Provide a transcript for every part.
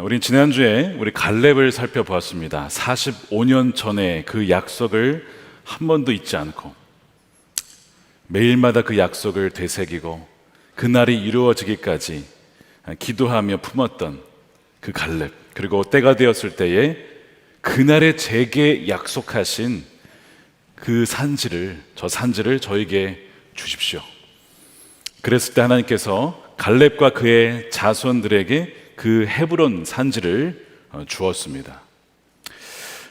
우린 지난주에 우리 갈렙을 살펴보았습니다. 45년 전에 그 약속을 한 번도 잊지 않고 매일마다 그 약속을 되새기고 그날이 이루어지기까지 기도하며 품었던 그 갈렙, 그리고 때가 되었을 때에 그날의 제게 약속하신 그 저 산지를 저에게 주십시오. 그랬을 때 하나님께서 갈렙과 그의 자손들에게 그 헤브론 산지를 주었습니다.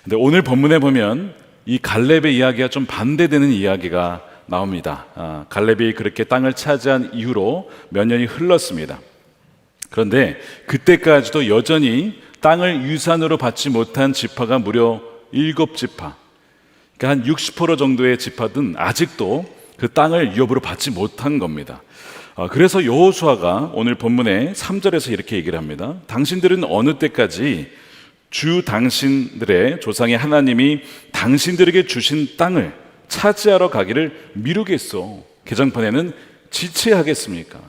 근데 오늘 본문에 보면 이 갈렙의 이야기가 좀 반대되는 이야기가 나옵니다. 갈렙이 그렇게 땅을 차지한 이후로 몇 년이 흘렀습니다. 그런데 그때까지도 여전히 땅을 유산으로 받지 못한 지파가 무려 7지파, 그러니까 한 60% 정도의 지파들은 아직도 그 땅을 유업으로 받지 못한 겁니다. 그래서 여호수아가 오늘 본문의 3절에서 이렇게 얘기를 합니다. 당신들은 어느 때까지 주 당신들의 조상의 하나님이 당신들에게 주신 땅을 차지하러 가기를 미루겠소? 개정판에는 지체하겠습니까?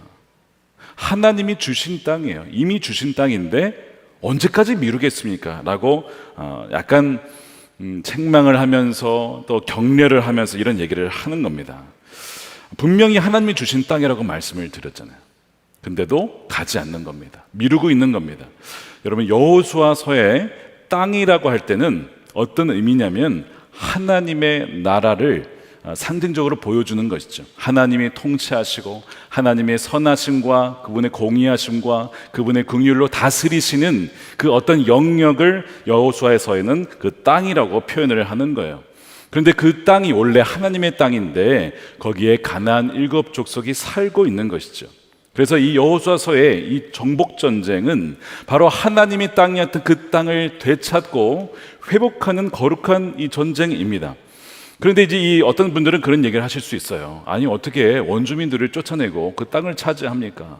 하나님이 주신 땅이에요. 이미 주신 땅인데 언제까지 미루겠습니까? 라고 약간 책망을 하면서 또 격려를 하면서 이런 얘기를 하는 겁니다. 분명히 하나님이 주신 땅이라고 말씀을 드렸잖아요. 근데도 가지 않는 겁니다. 미루고 있는 겁니다. 여러분, 여호수아서의 땅이라고 할 때는 어떤 의미냐면 하나님의 나라를 상징적으로 보여주는 것이죠. 하나님이 통치하시고 하나님의 선하심과 그분의 공의하심과 그분의 긍휼로 다스리시는 그 어떤 영역을 여호수아서에는 그 땅이라고 표현을 하는 거예요. 그런데 그 땅이 원래 하나님의 땅인데 거기에 가나안 7족속이 살고 있는 것이죠. 그래서 이 여호수아서의 이 정복 전쟁은 바로 하나님의 땅이었던 그 땅을 되찾고 회복하는 거룩한 이 전쟁입니다. 그런데 이제 이 어떤 분들은 그런 얘기를 하실 수 있어요. 아니, 어떻게 원주민들을 쫓아내고 그 땅을 차지합니까?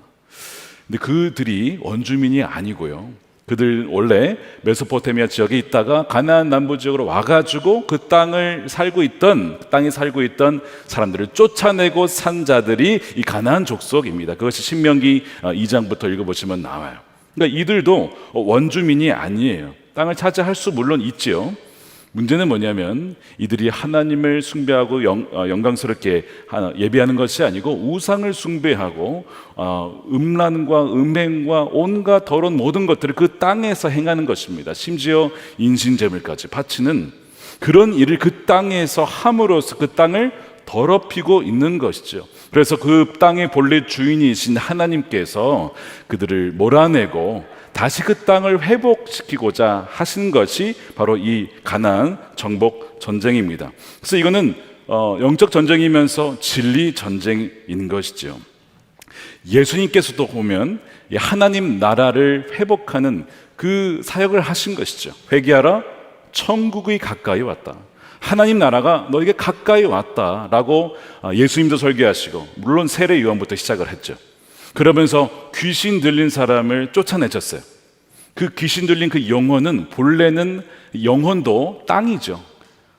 근데 그들이 원주민이 아니고요, 그들 원래 메소포타미아 지역에 있다가 가나안 남부 지역으로 와가지고 그 땅에 살고 있던 사람들을 쫓아내고 산 자들이 이 가나안 족속입니다. 그것이 신명기 2장부터 읽어보시면 나와요. 그러니까 이들도 원주민이 아니에요. 땅을 차지할 수 물론 있지요. 문제는 뭐냐면 이들이 하나님을 숭배하고 영광스럽게 예배하는 것이 아니고 우상을 숭배하고 음란과 음행과 온갖 더러운 모든 것들을 그 땅에서 행하는 것입니다. 심지어 인신제물까지 바치는 그런 일을 그 땅에서 함으로써 그 땅을 더럽히고 있는 것이죠. 그래서 그 땅의 본래 주인이신 하나님께서 그들을 몰아내고 다시 그 땅을 회복시키고자 하신 것이 바로 이 가나안 정복 전쟁입니다. 그래서 이거는 영적 전쟁이면서 진리 전쟁인 것이죠. 예수님께서도 보면 하나님 나라를 회복하는 그 사역을 하신 것이죠. 회개하라, 천국이 가까이 왔다. 하나님 나라가 너에게 가까이 왔다라고 예수님도 설교하시고, 물론 세례 요한부터 시작을 했죠. 그러면서 귀신 들린 사람을 쫓아내셨어요. 그 귀신 들린 그 영혼은 본래는 영혼도 땅이죠.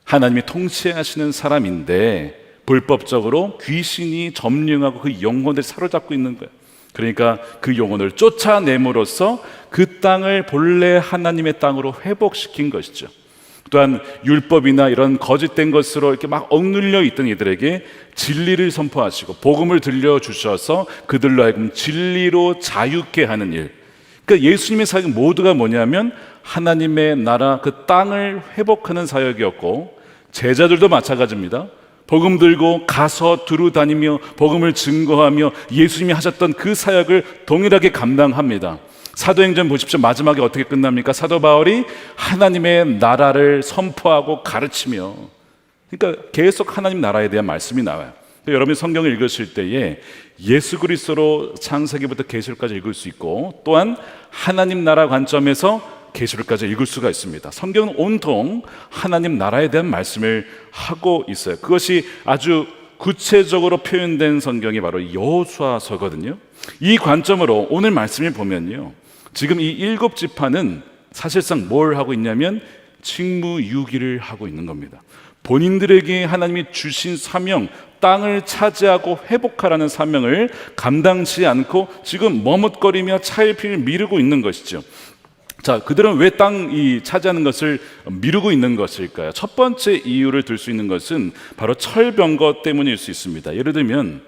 하나님이 통치하시는 사람인데 불법적으로 귀신이 점령하고 그 영혼을 사로잡고 있는 거예요. 그러니까 그 영혼을 쫓아냄으로써 그 땅을 본래 하나님의 땅으로 회복시킨 것이죠. 또한 율법이나 이런 거짓된 것으로 이렇게 막 억눌려 있던 이들에게 진리를 선포하시고 복음을 들려주셔서 그들로 하여금 진리로 자유케 하는 일. 그러니까 예수님의 사역 모두가 뭐냐면 하나님의 나라 그 땅을 회복하는 사역이었고, 제자들도 마찬가지입니다. 복음 들고 가서 두루 다니며 복음을 증거하며 예수님이 하셨던 그 사역을 동일하게 감당합니다. 사도행전 보십시오. 마지막에 어떻게 끝납니까? 사도 바울이 하나님의 나라를 선포하고 가르치며, 그러니까 계속 하나님 나라에 대한 말씀이 나와요. 여러분이 성경을 읽으실 때에 예수 그리스도로 창세기부터 계시록까지 읽을 수 있고, 또한 하나님 나라 관점에서 계시록까지 읽을 수가 있습니다. 성경은 온통 하나님 나라에 대한 말씀을 하고 있어요. 그것이 아주 구체적으로 표현된 성경이 바로 여호수아서거든요. 이 관점으로 오늘 말씀을 보면요, 지금 이 7지파는 사실상 뭘 하고 있냐면 직무유기를 하고 있는 겁니다. 본인들에게 하나님이 주신 사명, 땅을 차지하고 회복하라는 사명을 감당치 않고 지금 머뭇거리며 차일피일 미루고 있는 것이죠. 자, 그들은 왜 땅이 차지하는 것을 미루고 있는 것일까요? 첫 번째 이유를 들 수 있는 것은 바로 철병거 때문일 수 있습니다. 예를 들면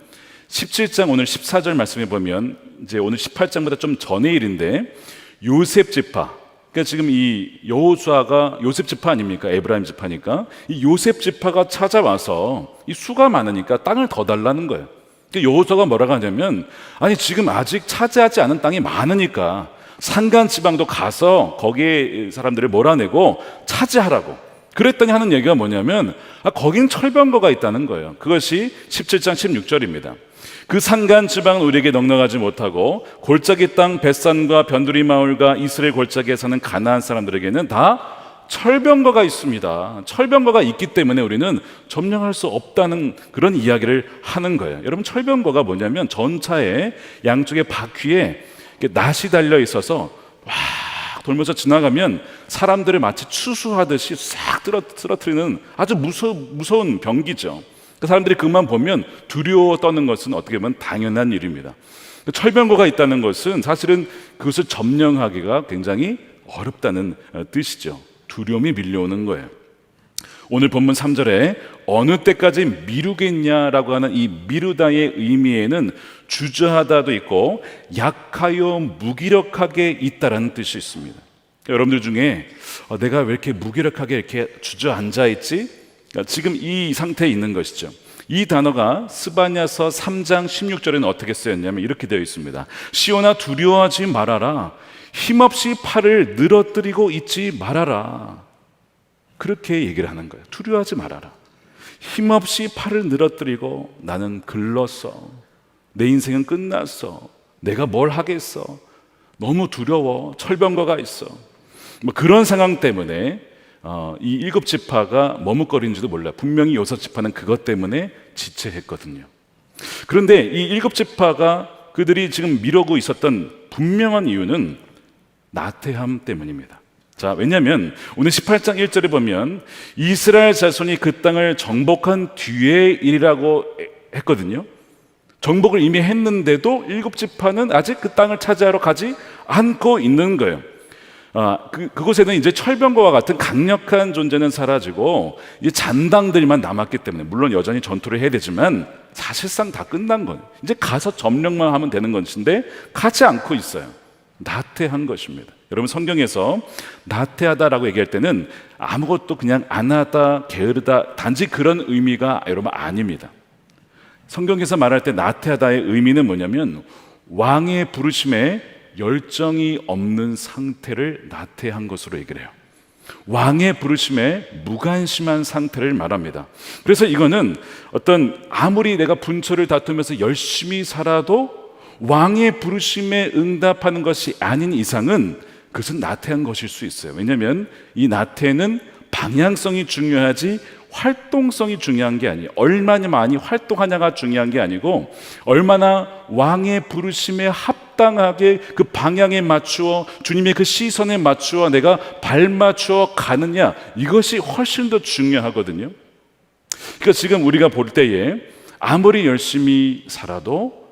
17장 오늘 14절 말씀해 보면 이제 오늘 18장보다 좀 전의 일인데 요셉 지파, 그러니까 지금 이 여호수아가 요셉 지파 아닙니까? 에브라임 지파니까 이 요셉 지파가 찾아와서 이 수가 많으니까 땅을 더 달라는 거예요. 그러니까 여호수아가 뭐라고 하냐면, 아니 지금 아직 차지하지 않은 땅이 많으니까 산간 지방도 가서 거기에 사람들을 몰아내고 차지하라고. 그랬더니 하는 얘기가 뭐냐면, 거긴 철병거가 있다는 거예요. 그것이 17장 16절입니다. 그 산간 지방은 우리에게 넉넉하지 못하고 골짜기 땅 벳산과 변두리 마을과 이스라엘 골짜기에 사는 가나안 사람들에게는 다 철병거가 있습니다. 철병거가 있기 때문에 우리는 점령할 수 없다는 그런 이야기를 하는 거예요. 여러분, 철병거가 뭐냐면 전차의 양쪽의 바퀴에 낫이 달려 있어서 와 돌면서 지나가면 사람들을 마치 추수하듯이 싹 쓰러뜨리는 아주 무서운 병기죠. 그 사람들이 그것만 보면 두려워 떠는 것은 어떻게 보면 당연한 일입니다. 철병거가 있다는 것은 사실은 그것을 점령하기가 굉장히 어렵다는 뜻이죠. 두려움이 밀려오는 거예요. 오늘 본문 3절에 어느 때까지 미루겠냐라고 하는 이 미루다의 의미에는 주저하다도 있고 약하여 무기력하게 있다라는 뜻이 있습니다. 여러분들 중에 내가 왜 이렇게 무기력하게 이렇게 주저앉아 있지? 지금 이 상태에 있는 것이죠. 이 단어가 스바냐서 3장 16절에는 어떻게 쓰였냐면 이렇게 되어 있습니다. 시온아 두려워하지 말아라. 힘없이 팔을 늘어뜨리고 있지 말아라. 그렇게 얘기를 하는 거예요. 두려워하지 말아라. 힘없이 팔을 늘어뜨리고 나는 글렀어. 내 인생은 끝났어. 내가 뭘 하겠어. 너무 두려워. 철병거가 있어. 뭐 그런 상황 때문에 이 7지파가 머뭇거리는지도 몰라요. 분명히 6지파는 그것 때문에 지체했거든요. 그런데 이 7지파가 그들이 지금 미루고 있었던 분명한 이유는 나태함 때문입니다. 자, 왜냐하면 오늘 18장 1절에 보면 이스라엘 자손이 그 땅을 정복한 뒤의 일이라고 했거든요. 정복을 이미 했는데도 7지파는 아직 그 땅을 차지하러 가지 않고 있는 거예요. 그곳에는 이제 철병거와 같은 강력한 존재는 사라지고 이제 잔당들만 남았기 때문에, 물론 여전히 전투를 해야 되지만 사실상 다 끝난 거예요. 이제 가서 점령만 하면 되는 것인데 가지 않고 있어요. 나태한 것입니다. 여러분, 성경에서 나태하다라고 얘기할 때는 아무것도 그냥 안 하다, 게으르다, 단지 그런 의미가 여러분 아닙니다. 성경에서 말할 때 나태하다의 의미는 뭐냐면 왕의 부르심에 열정이 없는 상태를 나태한 것으로 얘기를 해요. 왕의 부르심에 무관심한 상태를 말합니다. 그래서 이거는 어떤 아무리 내가 분초를 다투면서 열심히 살아도 왕의 부르심에 응답하는 것이 아닌 이상은 그것은 나태한 것일 수 있어요. 왜냐하면 이 나태는 방향성이 중요하지 활동성이 중요한 게 아니에요. 얼마나 많이 활동하냐가 중요한 게 아니고 얼마나 왕의 부르심에 합당하게 그 방향에 맞추어 주님의 그 시선에 맞추어 내가 발맞추어 가느냐, 이것이 훨씬 더 중요하거든요. 그러니까 지금 우리가 볼 때에 아무리 열심히 살아도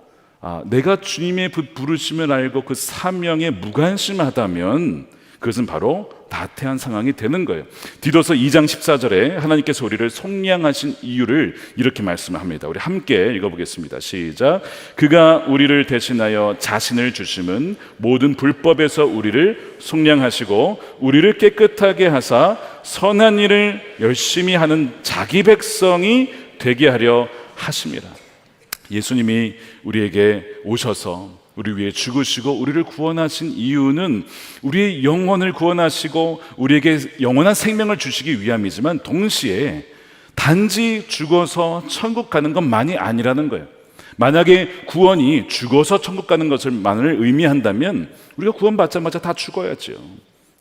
내가 주님의 부르심을 알고 그 사명에 무관심하다면 그것은 바로 나태한 상황이 되는 거예요. 디도서 2장 14절에 하나님께서 우리를 속량하신 이유를 이렇게 말씀합니다. 우리 함께 읽어보겠습니다. 시작. 그가 우리를 대신하여 자신을 주심은 모든 불법에서 우리를 속량하시고 우리를 깨끗하게 하사 선한 일을 열심히 하는 자기 백성이 되게 하려 하심이라. 예수님이 우리에게 오셔서 우리 위해 죽으시고 우리를 구원하신 이유는 우리의 영혼을 구원하시고 우리에게 영원한 생명을 주시기 위함이지만 동시에 단지 죽어서 천국 가는 것만이 아니라는 거예요. 만약에 구원이 죽어서 천국 가는 것을만을 의미한다면 우리가 구원받자마자 다 죽어야죠.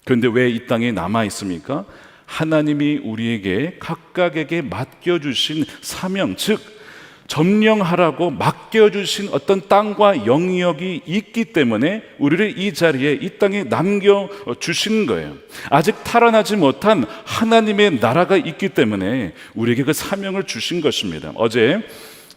그런데 왜 이 땅에 남아 있습니까? 하나님이 우리에게 각각에게 맡겨주신 사명, 즉 점령하라고 맡겨주신 어떤 땅과 영역이 있기 때문에 우리를 이 자리에, 이 땅에 남겨주신 거예요. 아직 탈환하지 못한 하나님의 나라가 있기 때문에 우리에게 그 사명을 주신 것입니다. 어제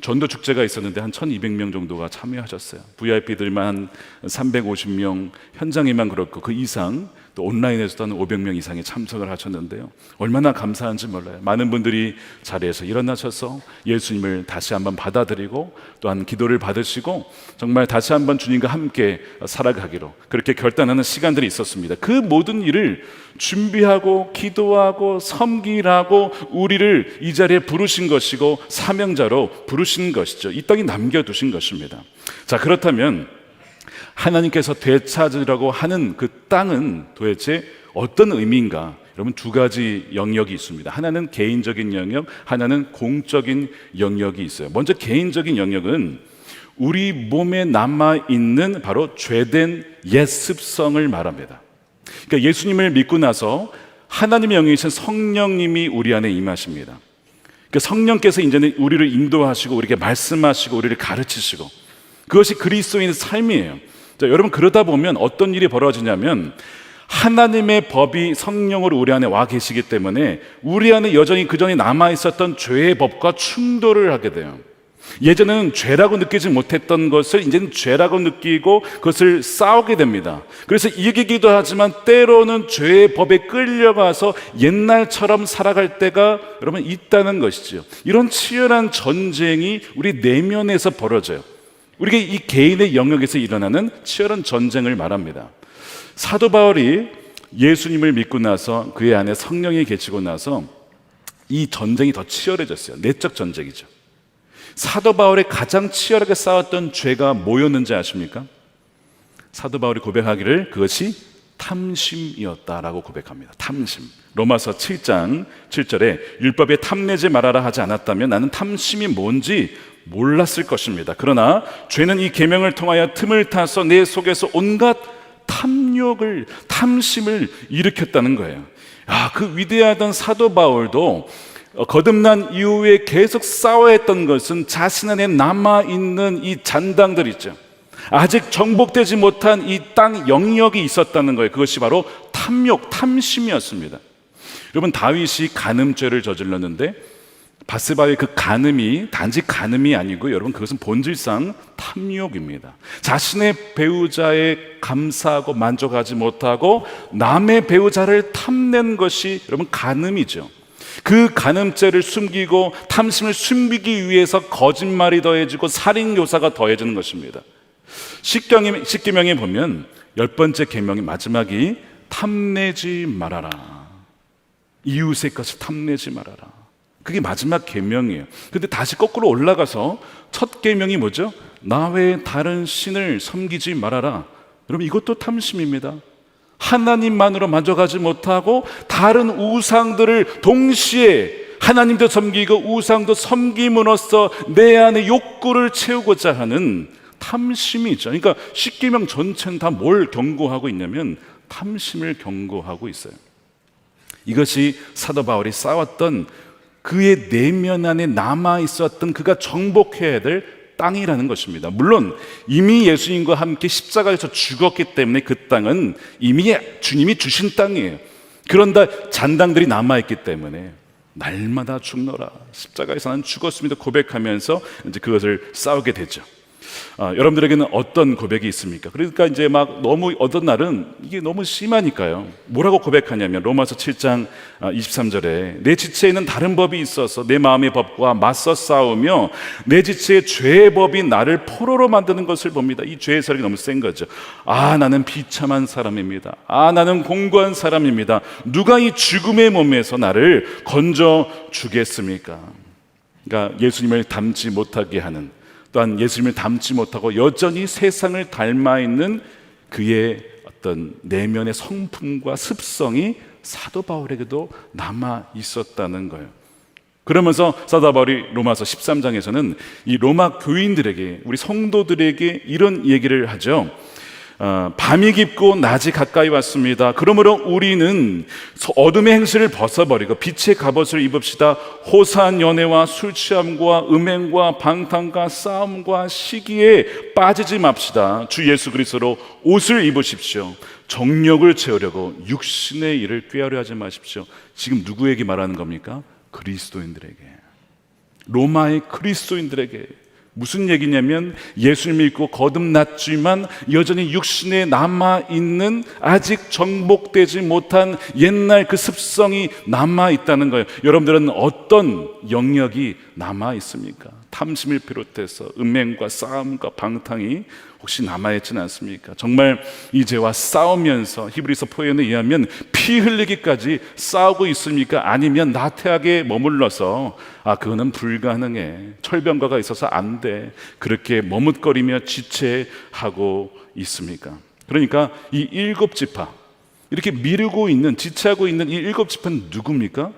전도 축제가 있었는데 한 1200명 정도가 참여하셨어요. VIP들만 한 350명, 현장에만 그렇고 그 이상 또 온라인에서도 한 500명 이상이 참석을 하셨는데요. 얼마나 감사한지 몰라요. 많은 분들이 자리에서 일어나셔서 예수님을 다시 한번 받아들이고 또한 기도를 받으시고 정말 다시 한번 주님과 함께 살아가기로 그렇게 결단하는 시간들이 있었습니다. 그 모든 일을 준비하고 기도하고 섬기라고 우리를 이 자리에 부르신 것이고 사명자로 부르신 것이죠. 이 땅에 남겨두신 것입니다. 자, 그렇다면 하나님께서 되찾으라고 하는 그 땅은 도대체 어떤 의미인가? 여러분, 두 가지 영역이 있습니다. 하나는 개인적인 영역, 하나는 공적인 영역이 있어요. 먼저 개인적인 영역은 우리 몸에 남아있는 바로 죄된 옛 습성을 말합니다. 그러니까 예수님을 믿고 나서 하나님의 영이신 성령님이 우리 안에 임하십니다. 그러니까 성령께서 이제는 우리를 인도하시고 우리에게 말씀하시고 우리를 가르치시고 그것이 그리스도인의 삶이에요. 자, 여러분, 그러다 보면 어떤 일이 벌어지냐면 하나님의 법이 성령으로 우리 안에 와 계시기 때문에 우리 안에 여전히 그전에 남아있었던 죄의 법과 충돌을 하게 돼요. 예전에는 죄라고 느끼지 못했던 것을 이제는 죄라고 느끼고 그것을 싸우게 됩니다. 그래서 이기기도 하지만 때로는 죄의 법에 끌려가서 옛날처럼 살아갈 때가 여러분 있다는 것이죠. 이런 치열한 전쟁이 우리 내면에서 벌어져요. 우리가 이 개인의 영역에서 일어나는 치열한 전쟁을 말합니다. 사도 바울이 예수님을 믿고 나서 그의 안에 성령이 계시고 나서 이 전쟁이 더 치열해졌어요. 내적 전쟁이죠. 사도 바울이 가장 치열하게 싸웠던 죄가 뭐였는지 아십니까? 사도 바울이 고백하기를 그것이 탐심이었다라고 고백합니다. 탐심. 로마서 7장 7절에 율법에 탐내지 말아라 하지 않았다면 나는 탐심이 뭔지 몰랐을 것입니다. 그러나 죄는 이 계명을 통하여 틈을 타서 내 속에서 온갖 탐욕을, 탐심을 일으켰다는 거예요. 그 위대하던 사도 바울도 거듭난 이후에 계속 싸워야 했던 것은 자신 안에 남아있는 이 잔당들 있죠. 아직 정복되지 못한 이 땅 영역이 있었다는 거예요. 그것이 바로 탐욕, 탐심이었습니다. 여러분, 다윗이 간음죄를 저질렀는데 바스바의 그 간음이 단지 간음이 아니고 여러분 그것은 본질상 탐욕입니다. 자신의 배우자에 감사하고 만족하지 못하고 남의 배우자를 탐낸 것이 여러분 간음이죠. 그 간음죄를 숨기고 탐심을 숨기기 위해서 거짓말이 더해지고 살인교사가 더해지는 것입니다. 십계명에 보면 10번째 계명의 마지막이 탐내지 말아라. 이웃의 것을 탐내지 말아라. 그게 마지막 계명이에요. 근데 다시 거꾸로 올라가서 첫 계명이 뭐죠? 나 외에 다른 신을 섬기지 말아라. 여러분, 이것도 탐심입니다. 하나님만으로 만족하지 못하고 다른 우상들을 동시에 하나님도 섬기고 우상도 섬김으로써 내 안에 욕구를 채우고자 하는 탐심이죠. 그러니까 십계명 전체는 다 뭘 경고하고 있냐면 탐심을 경고하고 있어요. 이것이 사도 바울이 싸웠던 그의 내면 안에 남아 있었던 그가 정복해야 될 땅이라는 것입니다. 물론 이미 예수님과 함께 십자가에서 죽었기 때문에 그 땅은 이미 주님이 주신 땅이에요. 그런데 잔당들이 남아 있기 때문에 날마다 죽노라, 십자가에서 난 죽었습니다 고백하면서 이제 그것을 싸우게 되죠. 여러분들에게는 어떤 고백이 있습니까? 그러니까 이제 막 너무 어떤 날은 이게 너무 심하니까요. 뭐라고 고백하냐면 로마서 7장 23절에 내 지체에는 다른 법이 있어서 내 마음의 법과 맞서 싸우며 내 지체의 죄의 법이 나를 포로로 만드는 것을 봅니다. 이 죄의 설이 너무 센 거죠. 나는 비참한 사람입니다. 나는 공고한 사람입니다. 누가 이 죽음의 몸에서 나를 건져 주겠습니까? 그러니까 예수님을 닮지 못하게 하는, 또한 예수님을 닮지 못하고 여전히 세상을 닮아 있는 그의 어떤 내면의 성품과 습성이 사도 바울에게도 남아 있었다는 거예요. 그러면서 사도 바울이 로마서 13장에서는 이 로마 교인들에게, 우리 성도들에게 이런 얘기를 하죠. 밤이 깊고 낮이 가까이 왔습니다. 그러므로 우리는 어둠의 행실을 벗어버리고 빛의 갑옷을 입읍시다. 호사한 연애와 술 취함과 음행과 방탕과 싸움과 시기에 빠지지 맙시다. 주 예수 그리스도로 옷을 입으십시오. 정욕을 채우려고 육신의 일을 꾀하려 하지 마십시오. 지금 누구에게 말하는 겁니까? 그리스도인들에게, 로마의 그리스도인들에게, 무슨 얘기냐면 예수를 믿고 거듭났지만 여전히 육신에 남아있는 아직 정복되지 못한 옛날 그 습성이 남아있다는 거예요. 여러분들은 어떤 영역이 남아있습니까? 탐심을 비롯해서 음행과 싸움과 방탕이 혹시 남아있지는 않습니까? 정말 이 죄와 싸우면서 히브리서 표현에 의하면 피 흘리기까지 싸우고 있습니까? 아니면 나태하게 머물러서 그거는 불가능해, 철병가가 있어서 안 돼, 그렇게 머뭇거리며 지체하고 있습니까? 그러니까 이 일곱 지파, 이렇게 미루고 있는, 지체하고 있는 이 일곱 지파는 누굽니까?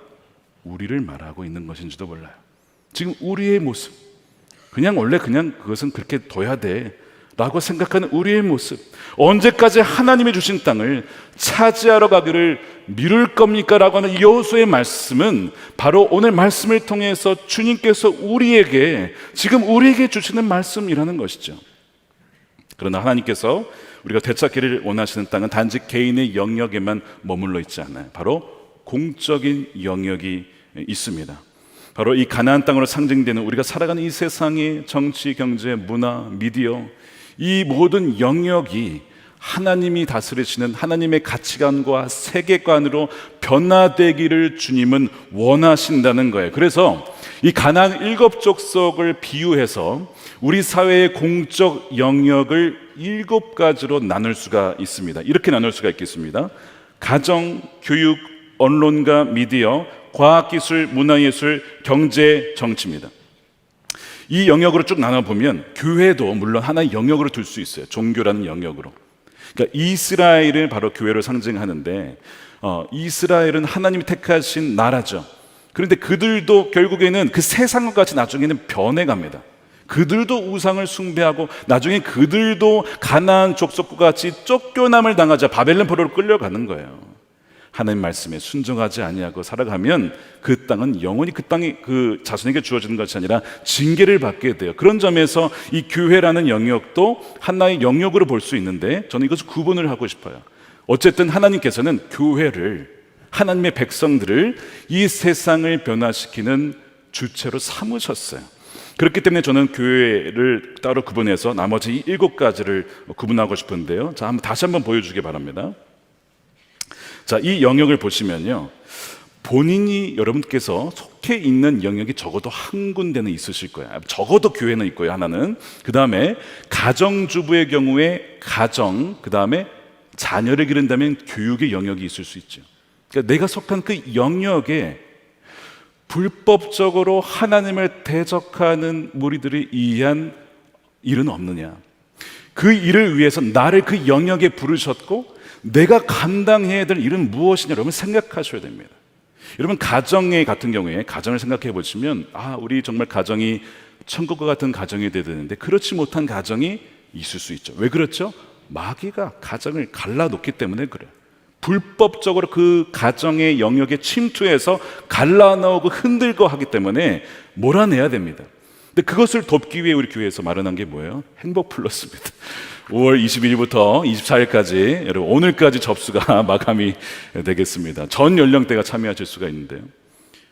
우리를 말하고 있는 것인지도 몰라요. 지금 우리의 모습, 그냥 원래 그냥 그것은 그렇게 둬야 돼 라고 생각하는 우리의 모습, 언제까지 하나님이 주신 땅을 차지하러 가기를 미룰 겁니까? 라고 하는 여호수아의 말씀은 바로 오늘 말씀을 통해서 주님께서 지금 우리에게 주시는 말씀이라는 것이죠. 그러나 하나님께서 우리가 되찾기를 원하시는 땅은 단지 개인의 영역에만 머물러 있지 않아요. 바로 공적인 영역이 있습니다. 바로 이 가나안 땅으로 상징되는 우리가 살아가는 이 세상의 정치, 경제, 문화, 미디어, 이 모든 영역이 하나님이 다스리시는 하나님의 가치관과 세계관으로 변화되기를 주님은 원하신다는 거예요. 그래서 이 가나안 일곱 족속을 비유해서 우리 사회의 공적 영역을 일곱 가지로 나눌 수가 있습니다. 이렇게 나눌 수가 있겠습니다. 가정, 교육, 언론과 미디어, 과학기술, 문화예술, 경제, 정치입니다. 이 영역으로 쭉 나눠보면 교회도 물론 하나의 영역으로 둘 수 있어요. 종교라는 영역으로. 그러니까 이스라엘을 바로 교회로 상징하는데, 이스라엘은 하나님이 택하신 나라죠. 그런데 그들도 결국에는 그 세상과 같이 나중에는 변해갑니다. 그들도 우상을 숭배하고 나중에 그들도 가나안 족속과 같이 쫓겨남을 당하자 바벨론 포로로 끌려가는 거예요. 하나님 말씀에 순종하지 아니하고 살아가면 그 땅은 영원히 그 땅이 그 자손에게 주어지는 것이 아니라 징계를 받게 돼요. 그런 점에서 이 교회라는 영역도 하나의 영역으로 볼 수 있는데, 저는 이것을 구분을 하고 싶어요. 어쨌든 하나님께서는 교회를, 하나님의 백성들을 이 세상을 변화시키는 주체로 삼으셨어요. 그렇기 때문에 저는 교회를 따로 구분해서 나머지 이 일곱 가지를 구분하고 싶은데요. 자, 다시 한번 보여주기 바랍니다. 자, 이 영역을 보시면요, 본인이 여러분께서 속해 있는 영역이 적어도 한 군데는 있으실 거예요. 적어도 교회는 있고요, 하나는. 그 다음에 가정주부의 경우에 가정, 그 다음에 자녀를 기른다면 교육의 영역이 있을 수 있죠. 그러니까 내가 속한 그 영역에 불법적으로 하나님을 대적하는 무리들이 이해한 일은 없느냐, 그 일을 위해서 나를 그 영역에 부르셨고 내가 감당해야 될 일은 무엇이냐, 여러분 생각하셔야 됩니다. 여러분 가정의 같은 경우에 가정을 생각해 보시면 우리 정말 가정이 천국과 같은 가정이 돼야 되는데 그렇지 못한 가정이 있을 수 있죠. 왜 그렇죠? 마귀가 가정을 갈라놓기 때문에 그래요. 불법적으로 그 가정의 영역에 침투해서 갈라놓고 흔들고 하기 때문에 몰아내야 됩니다. 근데 그것을 돕기 위해 우리 교회에서 마련한 게 뭐예요? 행복 플러스입니다. 5월 22일부터 24일까지 여러분 오늘까지 접수가 마감이 되겠습니다. 전 연령대가 참여하실 수가 있는데요.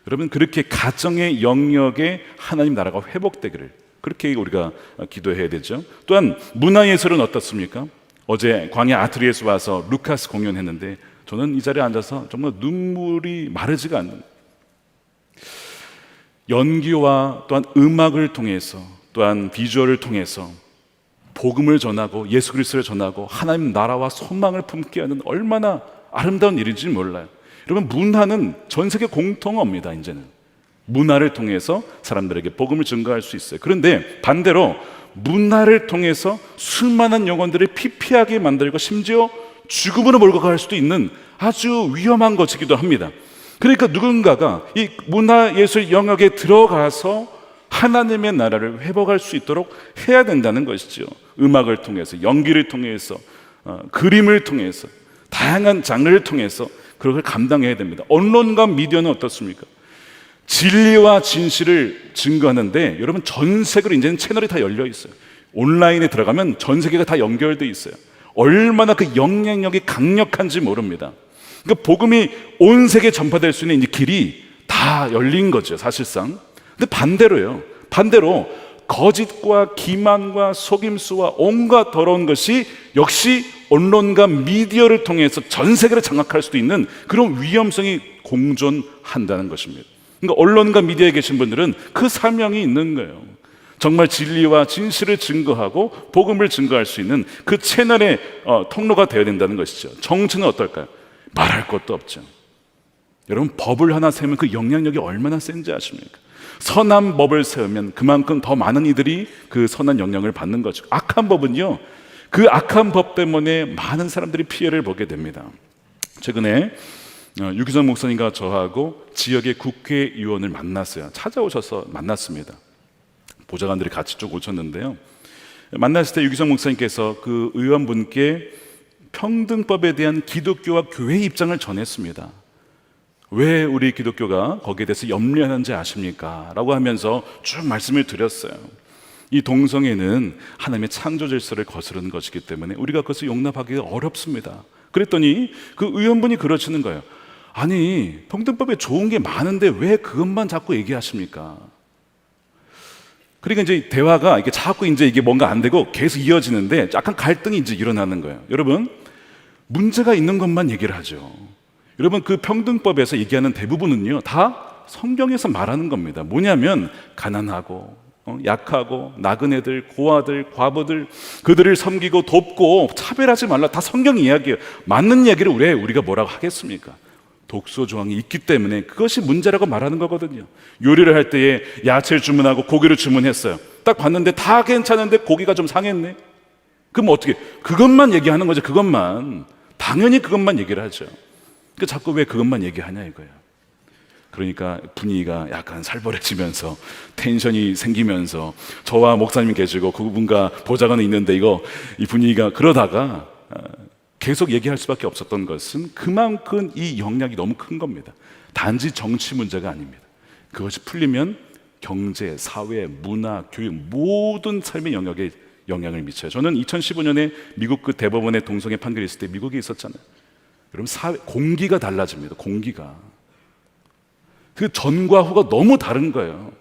여러분 그렇게 가정의 영역에 하나님 나라가 회복되기를 그렇게 우리가 기도해야 되죠. 또한 문화예술은 어떻습니까? 어제 광야 아트리에서 와서 루카스 공연했는데 저는 이 자리에 앉아서 정말 눈물이 마르지가 않는, 연기와 또한 음악을 통해서 또한 비주얼을 통해서 복음을 전하고 예수 그리스도를 전하고 하나님 나라와 소망을 품게 하는 얼마나 아름다운 일인지 몰라요. 여러분 문화는 전 세계 공통어입니다. 이제는 문화를 통해서 사람들에게 복음을 증거할 수 있어요. 그런데 반대로 문화를 통해서 수많은 영혼들을 피폐하게 만들고 심지어 죽음으로 몰고 갈 수도 있는 아주 위험한 것이기도 합니다. 그러니까 누군가가 이 문화예술 영역에 들어가서 하나님의 나라를 회복할 수 있도록 해야 된다는 것이죠. 음악을 통해서, 연기를 통해서, 그림을 통해서, 다양한 장르를 통해서 그걸 감당해야 됩니다. 언론과 미디어는 어떻습니까? 진리와 진실을 증거하는데 여러분 전 세계로 이제는 채널이 다 열려 있어요. 온라인에 들어가면 전 세계가 다 연결돼 있어요. 얼마나 그 영향력이 강력한지 모릅니다. 그러니까 복음이 온 세계에 전파될 수 있는 이제 길이 다 열린 거죠, 사실상. 근데 반대로 거짓과 기만과 속임수와 온갖 더러운 것이 역시 언론과 미디어를 통해서 전 세계를 장악할 수도 있는 그런 위험성이 공존한다는 것입니다. 그러니까 언론과 미디어에 계신 분들은 그 사명이 있는 거예요. 정말 진리와 진실을 증거하고 복음을 증거할 수 있는 그 채널의 통로가 되어야 된다는 것이죠. 정치는 어떨까요? 말할 것도 없죠. 여러분, 법을 하나 세우면 그 영향력이 얼마나 센지 아십니까? 선한 법을 세우면 그만큼 더 많은 이들이 그 선한 영향을 받는 거죠. 악한 법은요, 그 악한 법 때문에 많은 사람들이 피해를 보게 됩니다. 최근에 유기성 목사님과 저하고 지역의 국회의원을 만났어요. 찾아오셔서 만났습니다. 보좌관들이 같이 쭉 오셨는데요, 만났을 때 유기성 목사님께서 그 의원분께 평등법에 대한 기독교와 교회의 입장을 전했습니다. 왜 우리 기독교가 거기에 대해서 염려하는지 아십니까? 라고 하면서 쭉 말씀을 드렸어요. 이 동성애는 하나님의 창조 질서를 거스르는 것이기 때문에 우리가 그것을 용납하기가 어렵습니다. 그랬더니 그 의원분이 그러시는 거예요. 아니, 평등법에 좋은 게 많은데 왜 그것만 자꾸 얘기하십니까? 그러니까 이제 대화가 이게 자꾸 이게 뭔가 안 되고 계속 이어지는데 약간 갈등이 이제 일어나는 거예요. 여러분, 문제가 있는 것만 얘기를 하죠. 여러분, 그 평등법에서 얘기하는 대부분은요, 다 성경에서 말하는 겁니다. 뭐냐면 가난하고 약하고 나그네들, 고아들, 과부들, 그들을 섬기고 돕고 차별하지 말라. 다 성경 이야기예요. 맞는 이야기를 왜 우리가 뭐라고 하겠습니까? 독소 조항이 있기 때문에 그것이 문제라고 말하는 거거든요. 요리를 할 때에 야채를 주문하고 고기를 주문했어요. 딱 봤는데 다 괜찮은데 고기가 좀 상했네. 그럼 어떻게? 그것만 얘기하는 거죠. 그것만. 당연히 그것만 얘기를 하죠. 그 자꾸 왜 그것만 얘기하냐 이거예요. 그러니까 분위기가 약간 살벌해지면서 텐션이 생기면서 저와 목사님이 계시고 그분과 보좌관이 있는데 이 분위기가 그러다가 계속 얘기할 수밖에 없었던 것은 그만큼 이 영향이 너무 큰 겁니다. 단지 정치 문제가 아닙니다. 그것이 풀리면 경제, 사회, 문화, 교육 모든 삶의 영역에 영향을 미쳐요. 저는 2015년에 미국 그 대법원의 동성애 판결이 있을 때 미국에 있었잖아요. 여러분, 사회 공기가 달라집니다. 공기가. 그 전과 후가 너무 다른 거예요.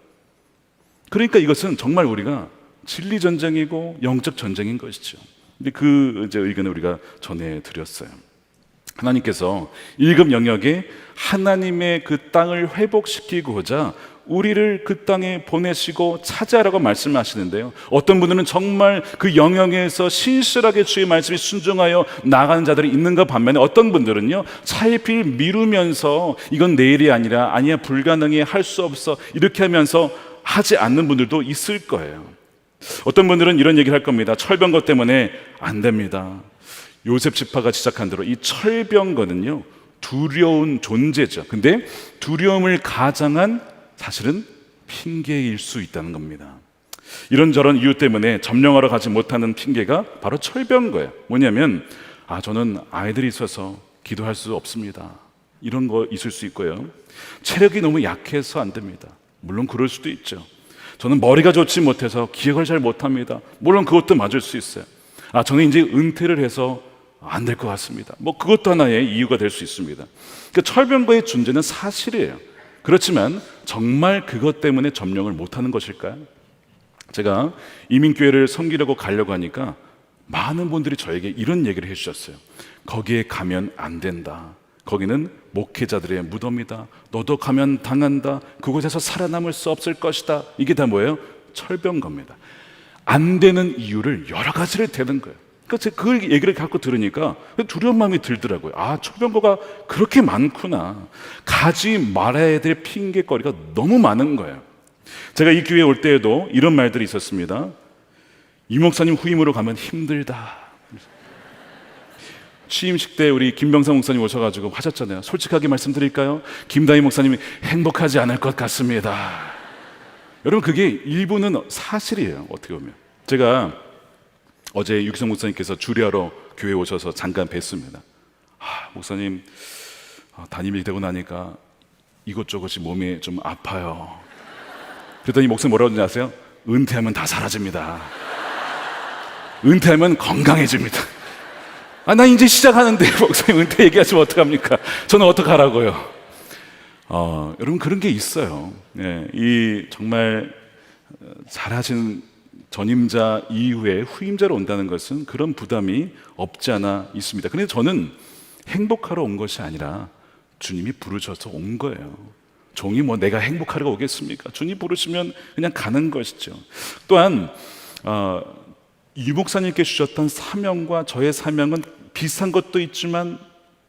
그러니까 이것은 정말 우리가 진리 전쟁이고 영적 전쟁인 것이죠. 근데 그 의견을 우리가 전해드렸어요. 하나님께서 1급 영역에 하나님의 그 땅을 회복시키고자 우리를 그 땅에 보내시고 차지하라고 말씀하시는데요, 어떤 분들은 정말 그 영역에서 신실하게 주의 말씀에 순종하여 나가는 자들이 있는가 반면에 어떤 분들은요, 차일피일 미루면서 이건 내일이 아니라 아니야 불가능해 할 수 없어 이렇게 하면서 하지 않는 분들도 있을 거예요. 어떤 분들은 이런 얘기를 할 겁니다. 철병거 때문에 안 됩니다. 요셉 지파가 지적한 대로 이 철병거는요, 두려운 존재죠. 근데 두려움을 가장한 사실은 핑계일 수 있다는 겁니다. 이런저런 이유 때문에 점령하러 가지 못하는 핑계가 바로 철병거예요. 뭐냐면 저는 아이들이 있어서 기도할 수 없습니다. 이런 거 있을 수 있고요. 체력이 너무 약해서 안 됩니다. 물론 그럴 수도 있죠. 저는 머리가 좋지 못해서 기억을 잘 못합니다. 물론 그것도 맞을 수 있어요. 저는 이제 은퇴를 해서 안 될 것 같습니다. 그것도 하나의 이유가 될 수 있습니다. 그러니까 철병거의 존재는 사실이에요. 그렇지만 정말 그것 때문에 점령을 못하는 것일까요? 제가 이민교회를 섬기려고 가려고 하니까 많은 분들이 저에게 이런 얘기를 해주셨어요. 거기에 가면 안 된다. 거기는 목회자들의 무덤이다. 너도 가면 당한다. 그곳에서 살아남을 수 없을 것이다. 이게 다 뭐예요? 철병거입니다. 안 되는 이유를 여러 가지를 대는 거예요. 그러니까 제가 그 얘기를 갖고 들으니까 두려운 마음이 들더라고요. 철병거가 그렇게 많구나. 가지 말아야 될 핑계거리가 너무 많은 거예요. 제가 이 교회에 올 때에도 이런 말들이 있었습니다. 이 목사님 후임으로 가면 힘들다. 취임식 때 우리 김병상 목사님 오셔가지고 하셨잖아요. 솔직하게 말씀드릴까요? 김다희 목사님이 행복하지 않을 것 같습니다. 여러분, 그게 일부는 사실이에요. 어떻게 보면 제가 어제 유기성 목사님께서 주례하러 교회에 오셔서 잠깐 뵀습니다. 목사님, 담임이 되고 나니까 이것저것이 몸에 좀 아파요. 그랬더니 목사님 뭐라고 하는지 아세요? 은퇴하면 다 사라집니다. 은퇴하면 건강해집니다. 나 이제 시작하는데 목사님 은퇴 얘기하시면 어떡합니까? 저는 어떡하라고요? 여러분, 그런 게 있어요. 이 정말 잘하신 전임자 이후에 후임자로 온다는 것은 그런 부담이 없지 않아 있습니다. 그런데 저는 행복하러 온 것이 아니라 주님이 부르셔서 온 거예요. 종이 뭐 내가 행복하려고 오겠습니까? 주님 부르시면 그냥 가는 것이죠. 또한 유 목사님께 주셨던 사명과 저의 사명은 비슷한 것도 있지만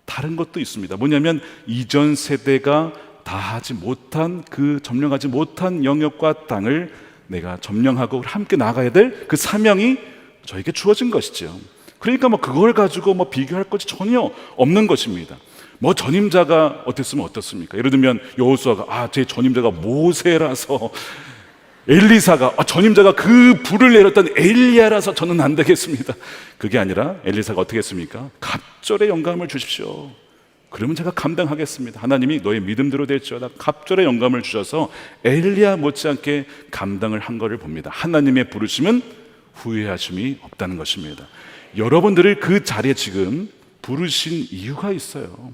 다른 것도 있습니다. 뭐냐면 이전 세대가 다 하지 못한 점령하지 못한 영역과 땅을 내가 점령하고 함께 나가야 될 그 사명이 저에게 주어진 것이죠. 그러니까 뭐 그걸 가지고 뭐 비교할 것이 전혀 없는 것입니다. 뭐 전임자가 어땠으면 어떻습니까? 예를 들면 여호수아가 제 전임자가 모세라서, 엘리사가 전임자가 그 불을 내렸던 엘리야라서 저는 안 되겠습니다. 그게 아니라 엘리사가 어떻게 했습니까? 갑절의 영감을 주십시오. 그러면 제가 감당하겠습니다. 하나님이 너의 믿음대로 될지어다. 갑절의 영감을 주셔서 엘리야 못지않게 감당을 한 것을 봅니다. 하나님의 부르심은 후회하심이 없다는 것입니다. 여러분들을 그 자리에 지금 부르신 이유가 있어요.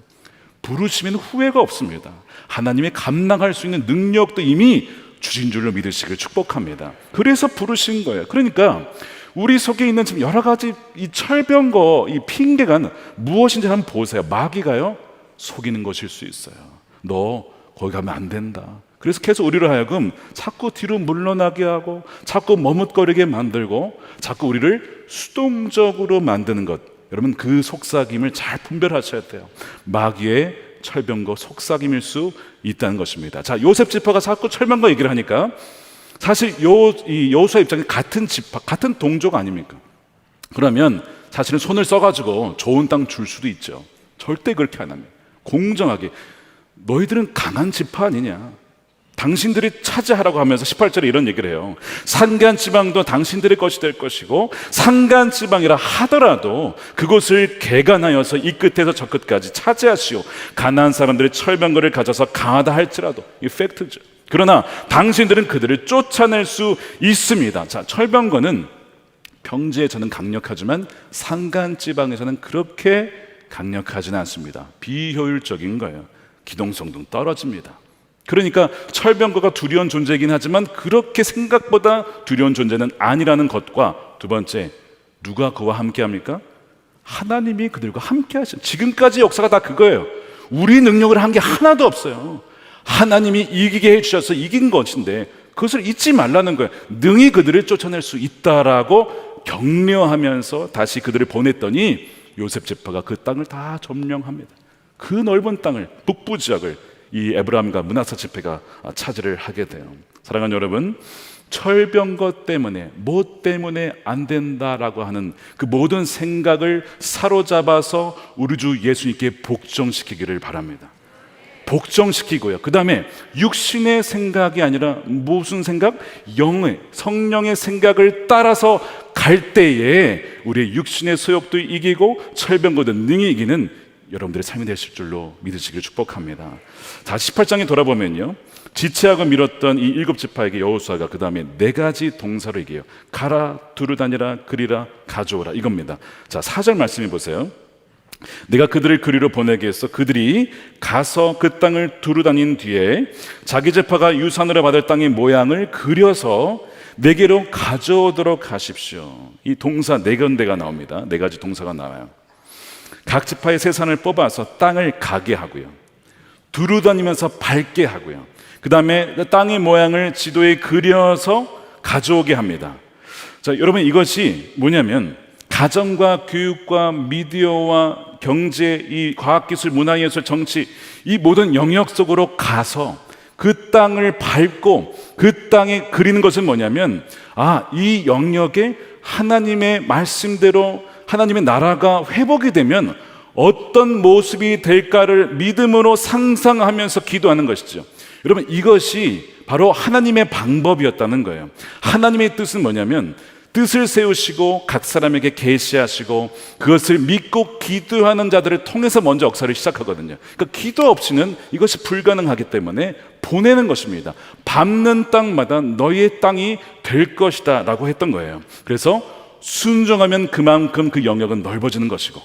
부르시면 후회가 없습니다. 하나님의 감당할 수 있는 능력도 이미 주신 줄로 믿으시길 축복합니다. 그래서 부르신 거예요. 그러니까 우리 속에 있는 지금 여러 가지 이 철병거, 이 핑계가 무엇인지 한번 보세요. 마귀가요, 속이는 것일 수 있어요. 너 거기 가면 안 된다. 그래서 계속 우리를 하여금 자꾸 뒤로 물러나게 하고 자꾸 머뭇거리게 만들고 자꾸 우리를 수동적으로 만드는 것, 여러분 그 속삭임을 잘 분별하셔야 돼요. 마귀의 철병거 속삭임일 수 있다는 것입니다. 자, 요셉 지파가 자꾸 철병거 얘기를 하니까 사실 여호수아 입장에 같은 지파, 같은 동족 아닙니까? 그러면 사실은 손을 써가지고 좋은 땅 줄 수도 있죠. 절대 그렇게 안 합니다. 공정하게 너희들은 강한 지파 아니냐, 당신들이 차지하라고 하면서 18절에 이런 얘기를 해요. 산간지방도 당신들의 것이 될 것이고 산간지방이라 하더라도 그곳을 개간하여서 이 끝에서 저 끝까지 차지하시오. 가나안 사람들의 철병거를 가져서 강하다 할지라도, 이 팩트죠. 그러나 당신들은 그들을 쫓아낼 수 있습니다. 자, 철병거는 평지에 저는 강력하지만 산간지방에서는 그렇게 강력하지는 않습니다. 비효율적인 거예요. 기동성도 떨어집니다. 그러니까 철병거가 두려운 존재이긴 하지만 그렇게 생각보다 두려운 존재는 아니라는 것과, 두 번째, 누가 그와 함께 합니까? 하나님이 그들과 함께 하신, 지금까지 역사가 다 그거예요. 우리 능력을 한 게 하나도 없어요. 하나님이 이기게 해주셔서 이긴 것인데 그것을 잊지 말라는 거예요. 능히 그들을 쫓아낼 수 있다라고 격려하면서 다시 그들을 보냈더니 요셉 지파가 그 땅을 다 점령합니다. 그 넓은 땅을, 북부 지역을 이 에브라임과 므낫세 지파가 차지를 하게 돼요. 사랑하는 여러분, 철병거 때문에, 뭐 때문에 안 된다라고 하는 그 모든 생각을 사로잡아서 우리 주 예수님께 복종시키기를 바랍니다. 복종시키고요, 그 다음에 육신의 생각이 아니라 무슨 생각? 영의, 성령의 생각을 따라서 갈 때에 우리의 육신의 소욕도 이기고 철병거도 능히 이기는 여러분들의 삶이 되실 줄로 믿으시길 축복합니다. 자, 18장에 돌아보면요, 지체하고 밀었던 이 7지파에게 여호수아가 그 다음에 4가지 동사로 얘기해요. 가라, 두루 다니라, 그리라, 가져오라, 이겁니다. 자, 4절 말씀해 보세요. 내가 그들을 그리로 보내게 해서 그들이 가서 그 땅을 두루 다닌 뒤에 자기 지파가 유산으로 받을 땅의 모양을 그려서 내게로 가져오도록 하십시오. 이 동사 4군데가 나옵니다. 4가지 동사가 나와요. 각 지파의 세 산을 뽑아서 땅을 가게 하고요, 두루 다니면서 밟게 하고요, 그 다음에 땅의 모양을 지도에 그려서 가져오게 합니다. 자, 여러분, 이것이 뭐냐면 가정과 교육과 미디어와 경제, 이 과학기술, 문화예술, 정치, 이 모든 영역 속으로 가서 그 땅을 밟고 그 땅에 그리는 것은 뭐냐면, 이 영역에 하나님의 말씀대로 하나님의 나라가 회복이 되면 어떤 모습이 될까를 믿음으로 상상하면서 기도하는 것이죠. 여러분, 이것이 바로 하나님의 방법이었다는 거예요. 하나님의 뜻은 뭐냐면 뜻을 세우시고 각 사람에게 계시하시고 그것을 믿고 기도하는 자들을 통해서 먼저 역사를 시작하거든요. 그러니까 기도 없이는 이것이 불가능하기 때문에 보내는 것입니다. 밟는 땅마다 너희의 땅이 될 것이다 라고 했던 거예요. 그래서 순종하면 그만큼 그 영역은 넓어지는 것이고,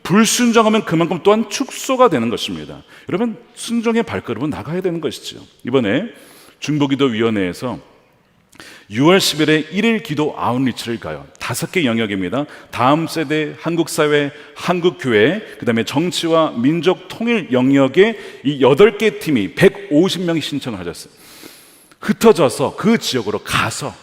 불순종하면 그만큼 또한 축소가 되는 것입니다. 여러분, 순종의 발걸음은 나가야 되는 것이죠. 이번에 중보기도위원회에서 6월 10일에 1일 기도 아웃리치를 가요. 5개 영역입니다. 다음 세대, 한국 사회, 한국 교회, 그 다음에 정치와 민족 통일 영역에 이 8개 팀이 150명이 신청을 하셨어요. 흩어져서 그 지역으로 가서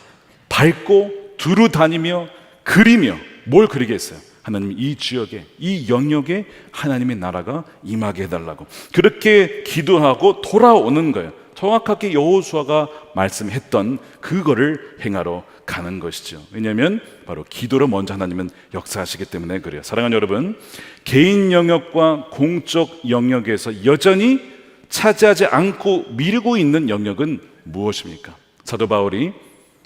밟고 두루 다니며 그리며 뭘 그리겠어요? 하나님 이 지역에, 이 영역에 하나님의 나라가 임하게 해달라고 그렇게 기도하고 돌아오는 거예요. 정확하게 여호수아가 말씀했던 그거를 행하러 가는 것이죠. 왜냐하면 바로 기도로 먼저 하나님은 역사하시기 때문에 그래요. 사랑하는 여러분, 개인 영역과 공적 영역에서 여전히 차지하지 않고 미루고 있는 영역은 무엇입니까? 사도 바울이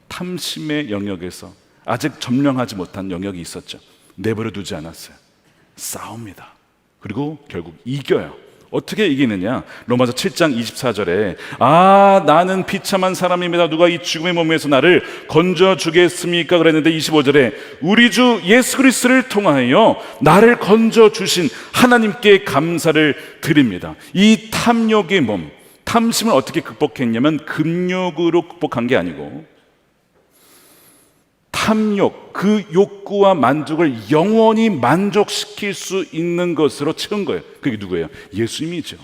탐심의 영역에서 아직 점령하지 못한 영역이 있었죠. 내버려 두지 않았어요. 싸웁니다. 그리고 결국 이겨요. 어떻게 이기느냐? 로마서 7장 24절에 나는 비참한 사람입니다. 누가 이 죽음의 몸에서 나를 건져주겠습니까? 그랬는데 25절에 우리 주 예수 그리스도를 통하여 나를 건져주신 하나님께 감사를 드립니다. 이 탐욕의 몸, 탐심을 어떻게 극복했냐면 금욕으로 극복한 게 아니고 탐욕, 그 욕구와 만족을 영원히 만족시킬 수 있는 것으로 채운 거예요. 그게 누구예요? 예수님이죠.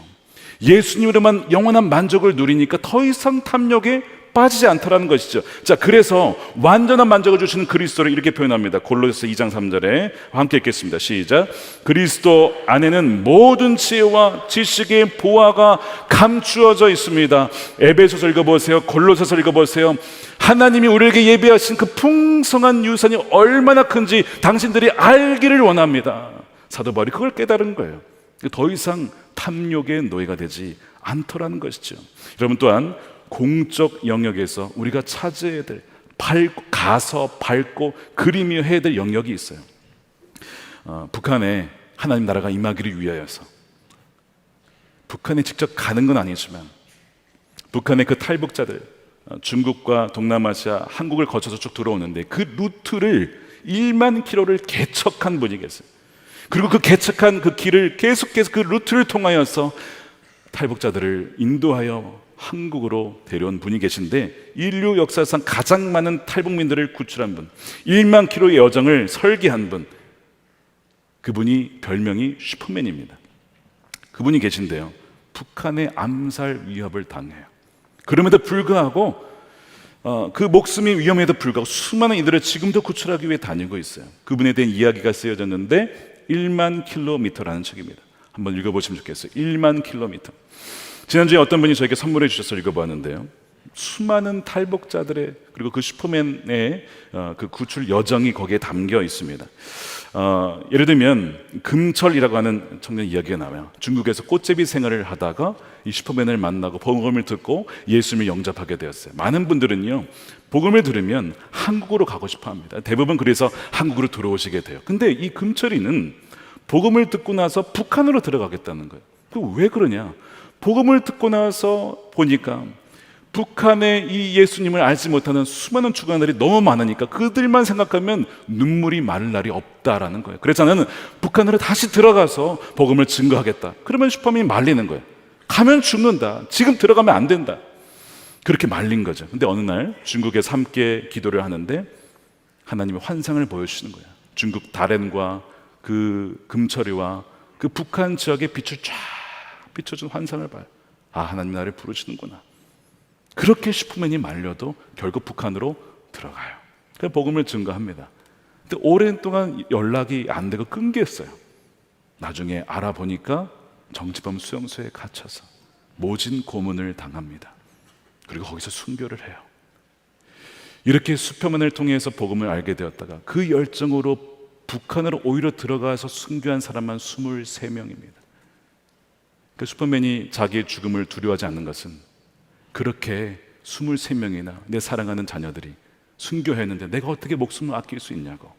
예수님으로만 영원한 만족을 누리니까 더 이상 탐욕에 빠지지 않더라는 것이죠. 자, 그래서 완전한 만족을 주시는 그리스도를 이렇게 표현합니다. 골로새서 2장 3절에 함께 읽겠습니다. 시작. 그리스도 안에는 모든 지혜와 지식의 보화가 감추어져 있습니다. 에베소서 읽어보세요. 골로새서 읽어보세요. 하나님이 우리에게 예비하신 그 풍성한 유산이 얼마나 큰지 당신들이 알기를 원합니다. 사도 바울이 그걸 깨달은 거예요. 더 이상 탐욕의 노예가 되지 않더라는 것이죠. 여러분, 또한 공적 영역에서 우리가 차지해야 될, 가서 밟고 그리며 해야 될 영역이 있어요. 북한에 하나님 나라가 임하기를 위하여서 북한에 직접 가는 건 아니지만 북한의 그 탈북자들, 중국과 동남아시아, 한국을 거쳐서 쭉 들어오는데 그 루트를 1만 킬로를 개척한 분이 계세요. 그리고 그 개척한 그 길을 계속해서 그 루트를 통하여서 탈북자들을 인도하여 한국으로 데려온 분이 계신데 인류 역사상 가장 많은 탈북민들을 구출한 분, 1만 킬로의 여정을 설계한 분, 그분이 별명이 슈퍼맨입니다. 그분이 계신데요, 북한의 암살 위협을 당해요. 그럼에도 불구하고 그 목숨이 위험에도 불구하고 수많은 이들을 지금도 구출하기 위해 다니고 있어요. 그분에 대한 이야기가 쓰여졌는데 1만 킬로미터라는 책입니다. 한번 읽어보시면 좋겠어요. 1만 킬로미터. 지난주에 어떤 분이 저에게 선물해 주셔서 읽어보았는데요, 수많은 탈북자들의 그리고 그 슈퍼맨의 그 구출 여정이 거기에 담겨 있습니다. 예를 들면 금철이라고 하는 청년 이야기가 나와요. 중국에서 꽃제비 생활을 하다가 이 슈퍼맨을 만나고 복음을 듣고 예수님을 영접하게 되었어요. 많은 분들은요, 복음을 들으면 한국으로 가고 싶어 합니다. 대부분 그래서 한국으로 들어오시게 돼요. 근데 이 금철이는 복음을 듣고 나서 북한으로 들어가겠다는 거예요. 왜 그러냐? 복음을 듣고 나서 보니까 북한의 이 예수님을 알지 못하는 수많은 주간들이 너무 많으니까 그들만 생각하면 눈물이 마를 날이 없다라는 거예요. 그래서 나는 북한으로 다시 들어가서 복음을 증거하겠다. 그러면 슈퍼맨이 말리는 거예요. 가면 죽는다. 지금 들어가면 안 된다. 그렇게 말린 거죠. 근데 어느 날 중국에서 함께 기도를 하는데 하나님의 환상을 보여주시는 거예요. 중국 다롄과 그 금철이와 그 북한 지역의 빛을 쫙 비춰준 환상을 봐요. 하나님 나를 부르시는구나. 그렇게 슈퍼맨이 말려도 결국 북한으로 들어가요. 그래서 복음을 증거합니다. 근데 오랜 동안 연락이 안 되고 끊겼어요. 나중에 알아보니까 정치범 수용소에 갇혀서 모진 고문을 당합니다. 그리고 거기서 순교를 해요. 이렇게 슈퍼맨을 통해서 복음을 알게 되었다가 그 열정으로 북한으로 오히려 들어가서 순교한 사람만 23명입니다. 그 슈퍼맨이 자기의 죽음을 두려워하지 않는 것은 그렇게 23명이나 내 사랑하는 자녀들이 순교했는데 내가 어떻게 목숨을 아낄 수 있냐고,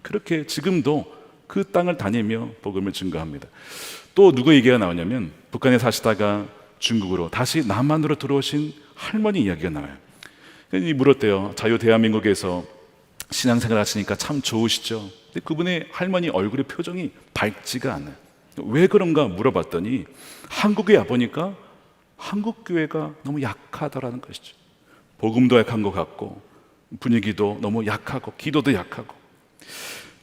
그렇게 지금도 그 땅을 다니며 복음을 증거합니다. 또 누구 얘기가 나오냐면 북한에 사시다가 중국으로 다시 남한으로 들어오신 할머니 이야기가 나와요. 물었대요. 자유 대한민국에서 신앙생활 하시니까 참 좋으시죠? 근데 그분의 할머니 얼굴의 표정이 밝지가 않아요. 왜 그런가 물어봤더니 한국에 와보니까 한국 교회가 너무 약하다라는 것이죠. 복음도 약한 것 같고 분위기도 너무 약하고 기도도 약하고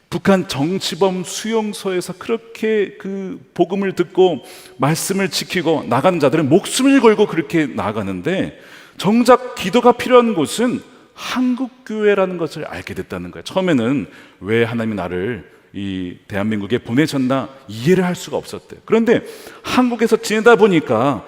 북한 정치범 수용소에서 그렇게 그 복음을 듣고 말씀을 지키고 나가는 자들은 목숨을 걸고 그렇게 나가는데 정작 기도가 필요한 곳은 한국교회라는 것을 알게 됐다는 거예요. 처음에는 왜 하나님이 나를 이 대한민국에 보내셨나 이해를 할 수가 없었대요. 그런데 한국에서 지내다 보니까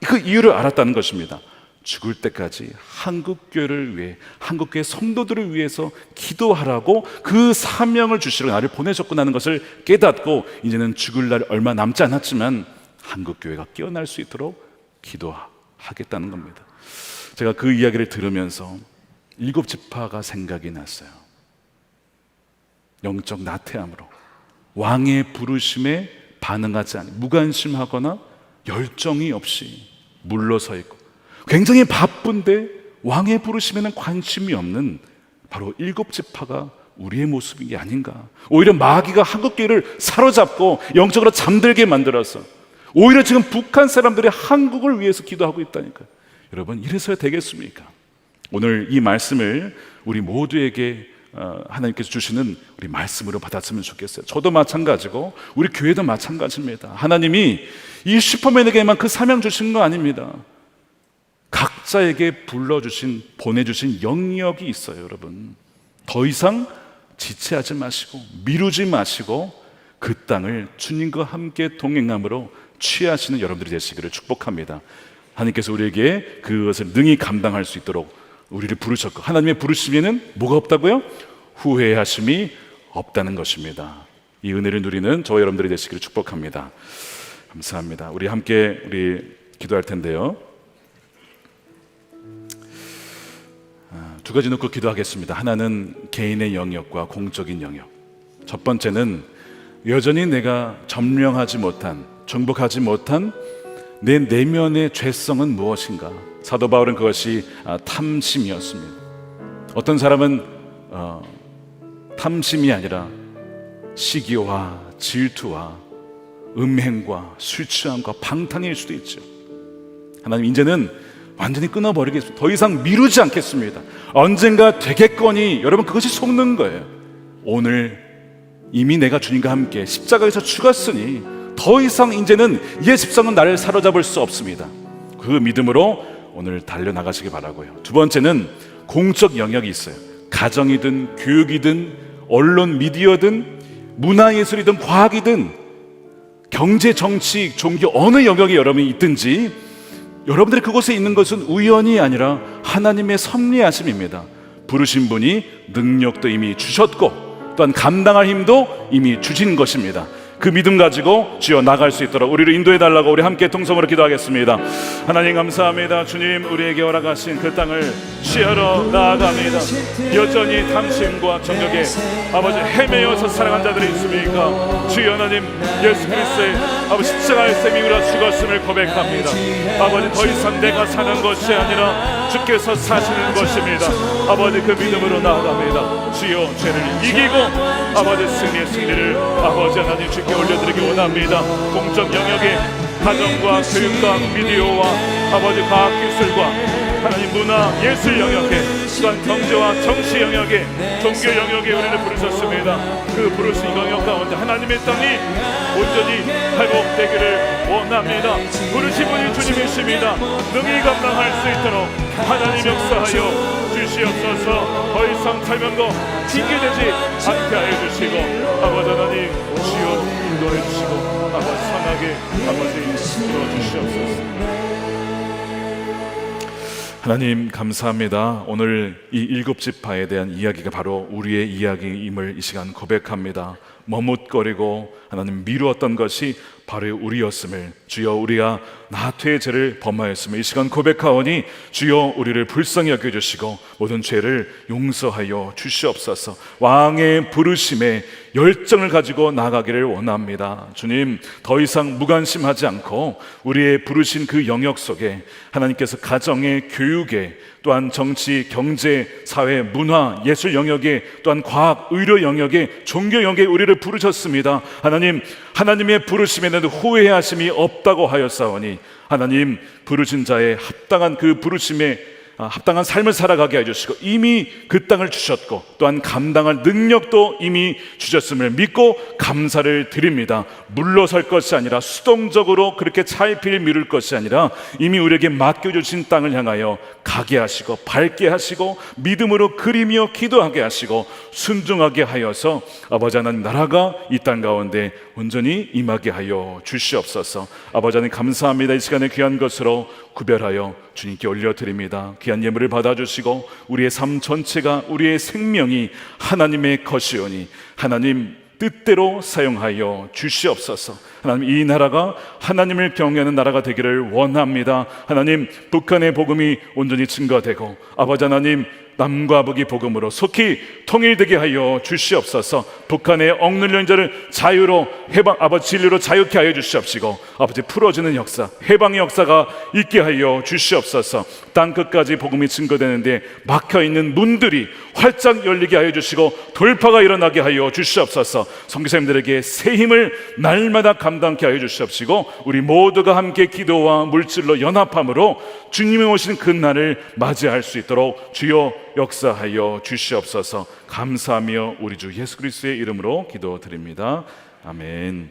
그 이유를 알았다는 것입니다. 죽을 때까지 한국교회를 위해, 한국교회 성도들을 위해서 기도하라고 그 사명을 주시러 나를 보내셨구나 하는 것을 깨닫고 이제는 죽을 날 얼마 남지 않았지만 한국교회가 깨어날 수 있도록 기도하겠다는 겁니다. 제가 그 이야기를 들으면서 7지파가 생각이 났어요. 영적 나태함으로 왕의 부르심에 반응하지 않고 무관심하거나 열정이 없이 물러서 있고 굉장히 바쁜데 왕의 부르심에는 관심이 없는 바로 7지파가 우리의 모습인 게 아닌가. 오히려 마귀가 한국교회를 사로잡고 영적으로 잠들게 만들어서 오히려 지금 북한 사람들이 한국을 위해서 기도하고 있다니까요. 여러분, 이래서야 되겠습니까? 오늘 이 말씀을 우리 모두에게 하나님께서 주시는 우리 말씀으로 받았으면 좋겠어요. 저도 마찬가지고 우리 교회도 마찬가지입니다. 하나님이 이 슈퍼맨에게만 그 사명 주신 거 아닙니다. 각자에게 불러주신, 보내주신 영역이 있어요. 여러분, 더 이상 지체하지 마시고 미루지 마시고 그 땅을 주님과 함께 동행함으로 취하시는 여러분들이 되시기를 축복합니다. 하나님께서 우리에게 그것을 능히 감당할 수 있도록 우리를 부르셨고, 하나님의 부르심에는 뭐가 없다고요? 후회하심이 없다는 것입니다. 이 은혜를 누리는 저와 여러분들이 되시기를 축복합니다. 감사합니다. 우리 함께 기도할 텐데요. 두 가지 놓고 기도하겠습니다. 하나는 개인의 영역과 공적인 영역. 첫 번째는 여전히 내가 점령하지 못한, 정복하지 못한 내 내면의 죄성은 무엇인가? 사도 바울은 그것이 탐심이었습니다. 어떤 사람은 탐심이 아니라 시기와 질투와 음행과 술 취함과 방탕일 수도 있죠. 하나님, 이제는 완전히 끊어버리겠습니다. 더 이상 미루지 않겠습니다. 언젠가 되겠거니. 여러분, 그것이 속는 거예요. 오늘 이미 내가 주님과 함께 십자가에서 죽었으니 더 이상 이제는 이 십상은 나를 사로잡을 수 없습니다. 그 믿음으로 오늘 달려나가시기 바라고요. 두 번째는 공적 영역이 있어요. 가정이든 교육이든 언론 미디어든 문화예술이든 과학이든 경제, 정치, 종교 어느 영역에 여러분이 있든지 여러분들이 그곳에 있는 것은 우연이 아니라 하나님의 섭리하심입니다. 부르신 분이 능력도 이미 주셨고 또한 감당할 힘도 이미 주신 것입니다. 그 믿음 가지고 주여 나갈 수 있도록 우리를 인도해 달라고 우리 함께 통성으로 기도하겠습니다. 하나님 감사합니다. 주님, 우리에게 허락하신 그 땅을 취하러 나아갑니다. 여전히 탐심과 정욕에 아버지 헤매어서 살아간 자들이 있습니까? 주여 하나님, 예수 그리스도의 아버지 십자가의 셈이 우리가 죽었음을 고백합니다. 아버지, 더 이상 내가 사는 것이 아니라 주께서 사시는 것입니다. 아버지, 그 믿음으로 나아갑니다. 주여, 죄를 이기고 아버지 승리를 아버지 하나님 주께 올려드리기 원합니다. 공적 영역에 가정과 교육과 미디어와 아버지 과학기술과 하나님 문화 예술 영역에 또한 경제와 정치 영역에 종교 영역에 우리를 부르셨습니다. 그 부르신 영역 가운데 하나님의 땅이 온전히 회복되기를 원합니다. 부르신 분이 주님이십니다. 능히 감당할 수 있도록 하나님 역사하여 주시옵소서. 더 이상 살면도 핑계되지 않게 하여 주시고 아버지 하나님 주여 인도해 주시고 아버지 선하게 아버지 이끌어주시옵소서. 하나님 감사합니다. 오늘 이 7지파에 대한 이야기가 바로 우리의 이야기임을 이 시간 고백합니다. 머뭇거리고 하나님 미루었던 것이 바로 우리였음을, 주여 우리가 나태의 죄를 범하였음을 이 시간 고백하오니 주여 우리를 불쌍히 여겨주시고 모든 죄를 용서하여 주시옵소서. 왕의 부르심에 열정을 가지고 나가기를 원합니다. 주님, 더 이상 무관심하지 않고 우리의 부르신 그 영역 속에 하나님께서 가정의 교육에 또한 정치, 경제, 사회, 문화, 예술 영역에 또한 과학, 의료 영역에 종교 영역에 우리를 부르셨습니다. 하나님, 하나님의 부르심에는 후회하심이 없다고 하였사오니 하나님, 부르신 자의 합당한 그 부르심에 합당한 삶을 살아가게 해주시고 이미 그 땅을 주셨고 또한 감당할 능력도 이미 주셨음을 믿고 감사를 드립니다. 물러설 것이 아니라 수동적으로 그렇게 차일피일 미룰 것이 아니라 이미 우리에게 맡겨주신 땅을 향하여 가게 하시고 밟게 하시고 믿음으로 그리며 기도하게 하시고 순종하게 하여서 아버지 하나님 나라가 이 땅 가운데 온전히 임하게 하여 주시옵소서. 아버지 하나님 감사합니다. 이 시간에 귀한 것으로 구별하여 주님께 올려드립니다. 귀한 예물을 받아주시고 우리의 삶 전체가 우리의 생명이 하나님의 것이오니 하나님 뜻대로 사용하여 주시옵소서. 하나님 이 나라가 하나님을 경외하는 나라가 되기를 원합니다. 하나님 북한의 복음이 온전히 증거되고 아버지 하나님 남과 북이 복음으로 속히 통일되게 하여 주시옵소서. 북한의 억눌려 있는 자를 자유로 해방 아버지 진리로 자유케 하여 주시옵시고 아버지 풀어지는 역사 해방의 역사가 있게 하여 주시옵소서. 땅 끝까지 복음이 증거되는데 막혀있는 문들이 활짝 열리게 하여 주시고 돌파가 일어나게 하여 주시옵소서. 선교사님들에게 새 힘을 날마다 감당케 하여 주시옵시고 우리 모두가 함께 기도와 물질로 연합함으로 주님이 오신 그 날을 맞이할 수 있도록 주여 역사하여 주시옵소서. 감사하며 우리 주 예수 그리스도의 이름으로 기도드립니다. 아멘.